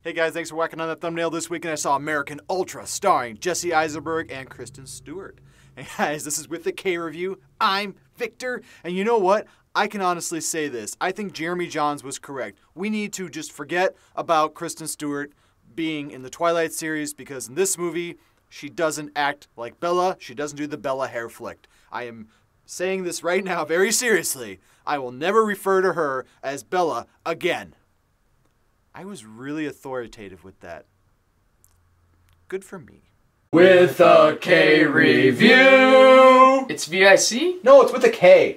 Hey guys, thanks for whacking on that thumbnail. This weekend I saw American Ultra starring Jesse Eisenberg and Kristen Stewart. And guys, this is With the K review. I'm Victor, and you know what? I can honestly say this. I think Jeremy Jahns was correct. We need to just forget about Kristen Stewart being in the Twilight series because in this movie, she doesn't act like Bella. She doesn't do the Bella hair flick. I am saying this right now very seriously. I will never refer to her as Bella again. I was really authoritative with that. Good for me. With a K review! It's VIC? No, it's with a K.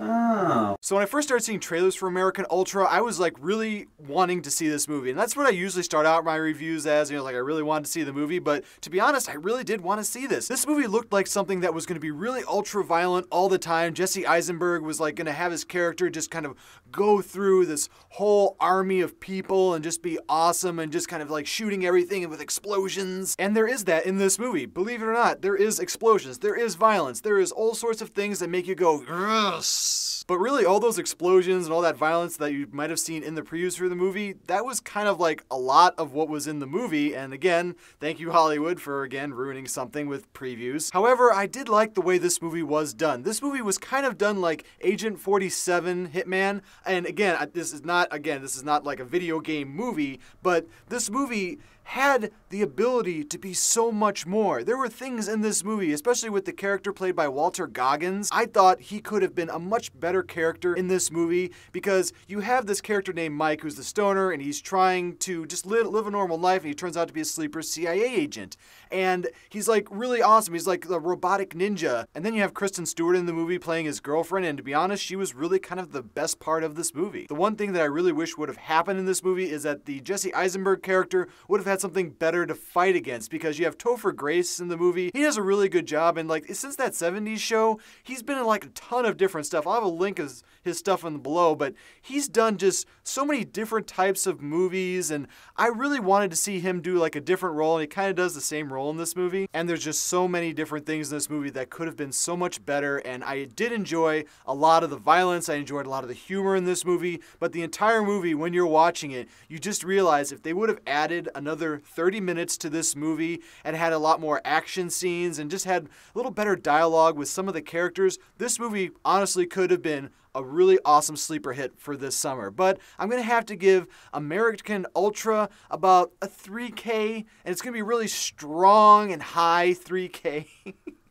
Oh. So when I first started seeing trailers for American Ultra, I was like really wanting to see this movie. And that's what I usually start out my reviews as, like I really wanted to see the movie, but to be honest, I really did want to see this. This movie looked like something that was going to be really ultra violent all the time. Jesse Eisenberg was like going to have his character just kind of go through this whole army of people and just be awesome and just kind of like shooting everything with explosions. And there is that in this movie. Believe it or not, there is explosions, there is violence, there is all sorts of things that make you go, gross. But really, all those explosions and all that violence that you might have seen in the previews for the movie, that was kind of like a lot of what was in the movie. And again, thank you Hollywood for, again, ruining something with previews. However, I did like the way this movie was done. This movie was kind of done like Agent 47 Hitman. And again, this is not like a video game movie, but this movie had the ability to be so much more. There were things in this movie, especially with the character played by Walter Goggins. I thought he could have been a much better character in this movie because you have this character named Mike who's the stoner and he's trying to just live a normal life and he turns out to be a sleeper CIA agent. And he's like really awesome. He's like the robotic ninja. And then you have Kristen Stewart in the movie playing his girlfriend, and to be honest, she was really kind of the best part of this movie. The one thing that I really wish would have happened in this movie is that the Jesse Eisenberg character would have had something better to fight against, because you have Topher Grace in the movie. He does a really good job, and like since that 70s show, he's been in like a ton of different stuff. I'll have a link of his stuff in below, but he's done just so many different types of movies, and I really wanted to see him do like a different role, and he kind of does the same role in this movie. And there's just so many different things in this movie that could have been so much better, and I did enjoy a lot of the violence. I enjoyed a lot of the humor in this movie, but the entire movie, when you're watching it, you just realize if they would have added another 30 minutes to this movie and had a lot more action scenes and just had a little better dialogue with some of the characters, this movie honestly could have been a really awesome sleeper hit for this summer. But I'm going to have to give American Ultra about a 3K, and it's going to be really strong and high 3K.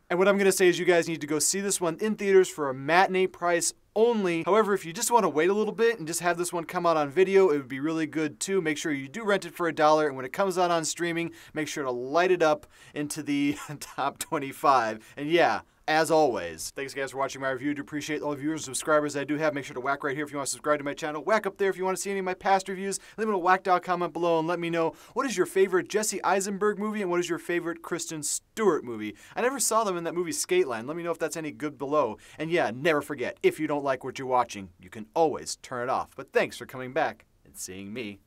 And what I'm going to say is you guys need to go see this one in theaters for a matinee price only. However, if you just want to wait a little bit and just have this one come out on video, it would be really good too. Make sure you do rent it for $1, and when it comes out on streaming, make sure to light it up into the top 25. And yeah, as always, thanks guys for watching my review. I do appreciate all the viewers and subscribers I do have. Make sure to whack right here if you want to subscribe to my channel. Whack up there if you want to see any of my past reviews. Leave me a whacked out comment below and let me know what is your favorite Jesse Eisenberg movie and what is your favorite Kristen Stewart movie. I never saw them in that movie Skateline. Let me know if that's any good below. And yeah, never forget, if you don't like what you're watching, you can always turn it off. But thanks for coming back and seeing me.